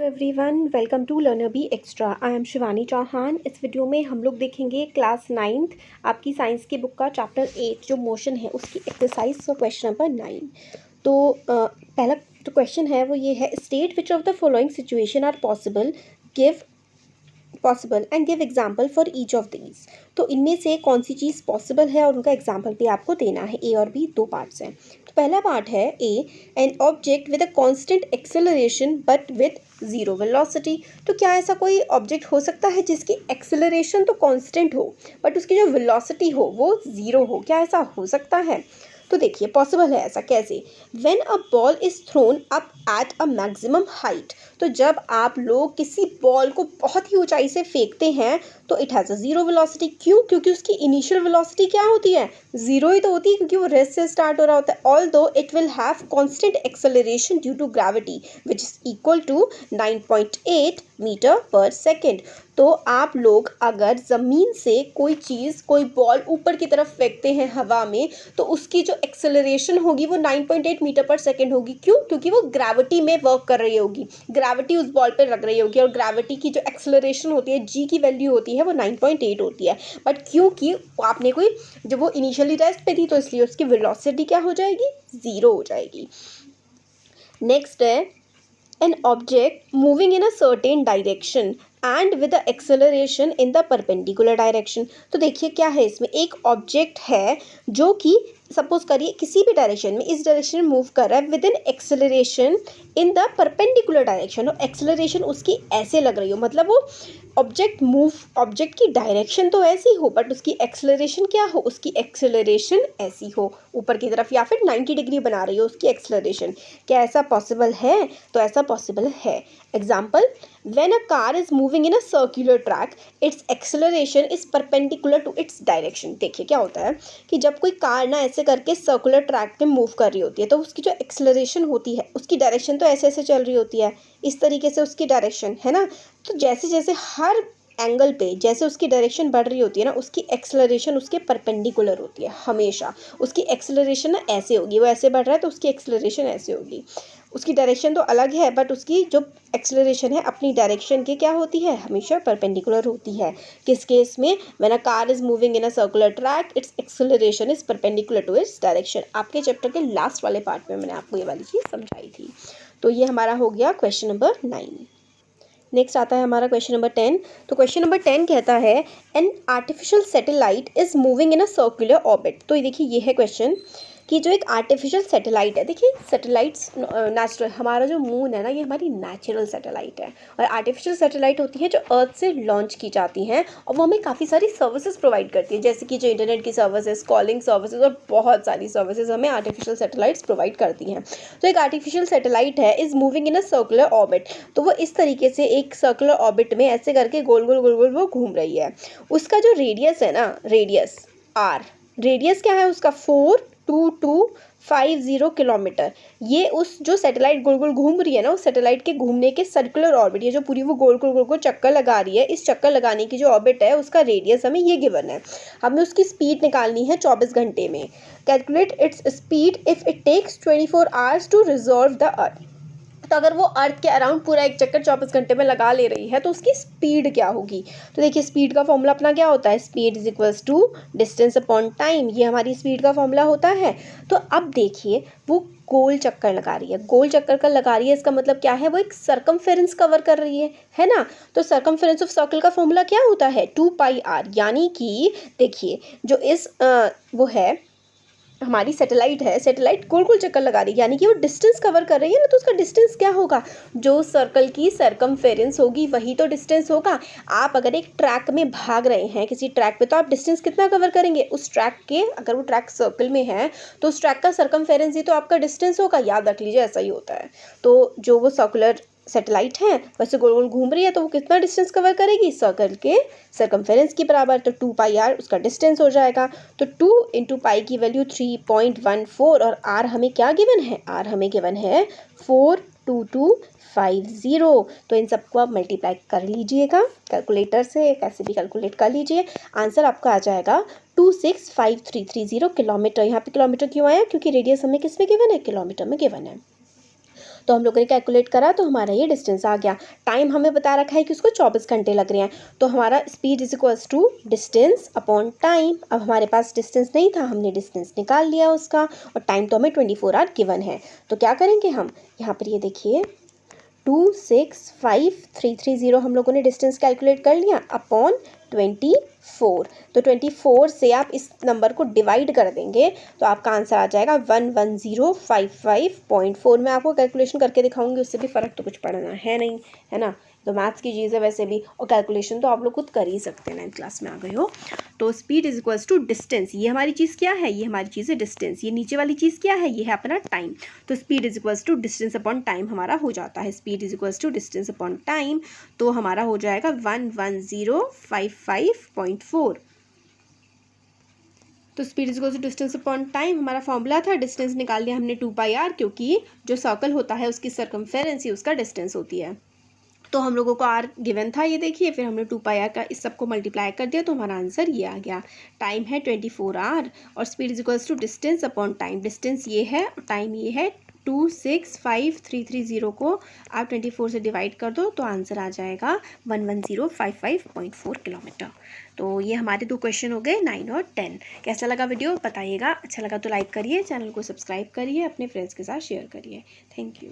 Everyone, welcome to learner B extra. I am Shivani Chauhan. इस video में हम लोग देखेंगे क्लास 9th आपकी साइंस की बुक का चैप्टर 8 जो मोशन है उसकी एक्सरसाइज का क्वेश्चन नंबर 9। तो पहला जो क्वेश्चन है वो ये है, state which of the following situation are possible and give example for each of these. तो इनमें से कौन सी चीज़ पॉसिबल है और उनका एग्जाम्पल भी आपको देना है। ए और बी दो पार्ट्स हैं। तो पहला पार्ट है A, an object with a constant acceleration but with zero velocity. तो क्या ऐसा कोई ऑब्जेक्ट हो सकता है जिसकी एक्सेलरेशन तो कांस्टेंट हो बट उसकी जो वेलोसिटी हो वो ज़ीरो हो? क्या ऐसा हो सकता है? तो देखिए पॉसिबल है ऐसा कैसे। When a ball is throne up at a maximum height, तो जब आप लोग किसी बॉल को बहुत ही ऊंचाई से फेंकते हैं तो it has a zero velocity. क्यों? क्योंकि उसकी इनिशियल वेलोसिटी क्या होती है? ज़ीरो ही तो होती है, क्योंकि वो रेस्ट से स्टार्ट हो रहा होता है। Although it will have constant acceleration due to gravity which is equal to 9.8 metre per second. तो आप लोग अगर ज़मीन से कोई चीज़, कोई बॉल ऊपर की तरफ फेंकते हैं हवा में, तो उसकी जो एक्सेलरेशन होगी वो 9.8 मीटर पर सेकेंड होगी। क्यों? क्योंकि वो ग्रेविटी में वर्क कर रही होगी, ग्रेविटी उस बॉल पर लग रही होगी, और ग्रेविटी की जो एक्सेलरेशन होती है, जी की वैल्यू होती है वो 9.8 होती है। बट क्योंकि आपने कोई, जब वो इनिशियली रेस्ट पे थी तो इसलिए उसकी वेलोसिटी क्या हो जाएगी? ज़ीरो हो जाएगी। नेक्स्ट है, an object moving in a certain direction and with the acceleration in the perpendicular direction। तो देखिए क्या है इसमें, एक ऑब्जेक्ट है जो कि सपोज करिए किसी भी डायरेक्शन में, इस डायरेक्शन में मूव कर रहा है with in acceleration in the perpendicular direction, और एक्सेलरेशन उसकी ऐसे लग रही हो, मतलब वो ऑब्जेक्ट की डायरेक्शन तो ऐसी हो बट उसकी एक्सेलरेशन क्या हो? उसकी एक्सेलरेशन ऐसी हो ऊपर की तरफ, या फिर 90 डिग्री बना रही हो उसकी एक्सेलरेशन। क्या ऐसा पॉसिबल है? तो ऐसा पॉसिबल है। Example, when a car is moving in a circular track its acceleration is perpendicular to its direction. देखिए क्या होता है कि जब कोई कार ना ऐसे करके सर्कुलर ट्रैक पे मूव कर रही होती है तो उसकी जो एक्सेलरेशन होती है, उसकी डायरेक्शन तो ऐसे ऐसे चल रही होती है, इस तरीके से उसकी डायरेक्शन है ना। तो जैसे जैसे हर एंगल पे जैसे उसकी डायरेक्शन बढ़ रही होती है ना, उसकी एक्सेलरेशन उसके परपेंडिकुलर होती है हमेशा। उसकी एक्सेलरेशन ना ऐसे होगी, वो ऐसे बढ़ रहा है तो उसकी एक्सेलरेशन ऐसे होगी। उसकी डायरेक्शन तो अलग है बट उसकी जो एक्सेलरेशन है अपनी डायरेक्शन के क्या होती है? हमेशा परपेंडिकुलर होती है। किस केस में? When a car is moving in a circular track its acceleration is perpendicular to its direction. आपके चैप्टर के लास्ट वाले पार्ट में मैंने आपको ये वाली चीज़ समझाई थी। तो ये हमारा हो गया क्वेश्चन नंबर 9। नेक्स्ट आता है हमारा क्वेश्चन नंबर 10। तो क्वेश्चन नंबर 10 कहता है, an artificial satellite is moving in a circular orbit. तो ये देखिए ये है क्वेश्चन कि जो एक आर्टिफिशियल सैटेलाइट है, देखिए सैटेलाइट्स नेचुरल, हमारा जो मून है ना ये हमारी नेचुरल सैटेलाइट है, और आर्टिफिशियल सैटेलाइट होती है जो अर्थ से लॉन्च की जाती हैं, और वो हमें काफ़ी सारी सर्विसेज प्रोवाइड करती है, जैसे कि जो इंटरनेट की सर्विसेज, कॉलिंग सर्विसेज, और बहुत सारी सर्विसेज हमें आर्टिफिशियल सैटेलाइट्स प्रोवाइड करती हैं। तो एक आर्टिफिशियल सैटेलाइट है, is moving in a circular orbit. तो वो इस तरीके से एक सर्कुलर ऑर्बिट में ऐसे करके गोल गोल गोल गोल वो घूम रही है। उसका जो रेडियस है ना, रेडियस आर, रेडियस क्या है उसका? 42250 किलोमीटर। ये उस जो सैटेलाइट गोल गोल घूम रही है ना, उस सैटेलाइट के घूमने के सर्कुलर ऑर्बिट, ये जो पूरी वो गोल गोल गोल गोल चक्कर लगा रही है, इस चक्कर लगाने की जो ऑर्बिट है उसका रेडियस हमें ये गिवन है। हमें उसकी स्पीड निकालनी है 24 घंटे में। Calculate its speed if it takes 24 hours to resolve the earth. तो अगर वो अर्थ के अराउंड पूरा एक चक्कर 24 घंटे में लगा ले रही है तो उसकी स्पीड क्या होगी? तो देखिए स्पीड का फॉर्मूला अपना क्या होता है? Speed is equals to distance upon time, ये हमारी स्पीड का फॉर्मूला होता है। तो अब देखिए वो गोल चक्कर लगा रही है, गोल चक्कर का लगा रही है, इसका मतलब क्या है? वो एक सर्कमफेरेंस कवर कर रही है ना। तो सर्कमफेरेंस ऑफ सर्कल का फॉर्मूला क्या होता है? 2πr। यानी कि देखिए जो इस वो है हमारी सैटेलाइट है, सैटेलाइट गोल गोल चक्कर लगा रही है, यानी कि वो डिस्टेंस कवर कर रही है ना, तो उसका डिस्टेंस क्या होगा? जो सर्कल की सर्कमफेरेंस होगी वही तो डिस्टेंस होगा। आप अगर एक ट्रैक में भाग रहे हैं किसी ट्रैक पे, तो आप डिस्टेंस कितना कवर करेंगे उस ट्रैक के? अगर वो ट्रैक सर्कल में है तो उस ट्रैक का सर्कमफेरेंस ही तो आपका डिस्टेंस होगा। याद रख लीजिए, ऐसा ही होता है। तो जो वो सर्कुलर सैटेलाइट है वैसे गोल गोल घूम रही है, तो वो कितना डिस्टेंस कवर करेगी? सर्कल के सर्कमफेरेंस के बराबर। तो 2πr उसका डिस्टेंस हो जाएगा। तो 2 इंटू पाई की वैल्यू 3.14, और आर हमें क्या गिवन है? आर हमें गिवन है 42250। तो इन सबको आप मल्टीप्लाई कर लीजिएगा कैलकुलेटर से, कैसे भी कैलकुलेट कर लीजिए। आंसर आपका आ जाएगा 265,330 किलोमीटर। यहाँ पे किलोमीटर क्यों आया? क्योंकि रेडियस हमें किस में गिवन है? किलोमीटर में गिवन है। तो हम लोगों ने कैलकुलेट करा तो हमारा ये डिस्टेंस आ गया। टाइम हमें बता रखा है कि उसको 24 घंटे लग रहे हैं, तो हमारा speed is equals to distance upon time. अब हमारे पास डिस्टेंस नहीं था, हमने डिस्टेंस निकाल लिया उसका, और टाइम तो हमें 24 आवर गिवन है। तो क्या करेंगे हम, यहाँ पर ये देखिए 265,330 हम लोगों ने डिस्टेंस कैलकुलेट कर लिया अपॉन 24। तो 24 से आप इस नंबर को डिवाइड कर देंगे तो आपका आंसर आ जाएगा 11055.4। मैं आपको कैलकुलेशन करके दिखाऊंगी, उससे भी फ़र्क तो कुछ पड़ना है नहीं, है ना। तो मैथ्स की चीज़ है वैसे भी, और कैलकुलेशन तो आप लोग खुद कर ही सकते हैं, 9th क्लास में आ गए हो। तो speed is equals to distance, ये हमारी चीज़ क्या है, ये हमारी चीज़ है डिस्टेंस, ये नीचे वाली चीज़ क्या है, ये है अपना टाइम। तो speed is equals to distance upon time हमारा हो जाता है, speed is equals to distance upon time, तो हमारा हो जाएगा 11055.4। तो speed is equals to distance upon time हमारा फॉर्मूला था, डिस्टेंस निकाल लिया हमने 2πr, क्योंकि जो सर्कल होता है उसकी सर्कमफेरेंस ही उसका डिस्टेंस होती है। तो हम लोगों को आर गिवन था, ये देखिए, फिर हमने 2πr का इस सबको मल्टीप्लाई कर दिया तो हमारा आंसर ये आ गया। टाइम है 24 आवर, और speed is equals to distance upon time, distance ये है और टाइम ये है। 265,330 को आप 24 से डिवाइड कर दो तो आंसर आ जाएगा 11055.4 किलोमीटर। तो ये हमारे 2 क्वेश्चन हो गए 9 और 10। कैसा लगा वीडियो बताइएगा, अच्छा लगा तो लाइक करिए, चैनल को सब्सक्राइब करिए, अपने फ्रेंड्स के साथ शेयर करिए। Thank you.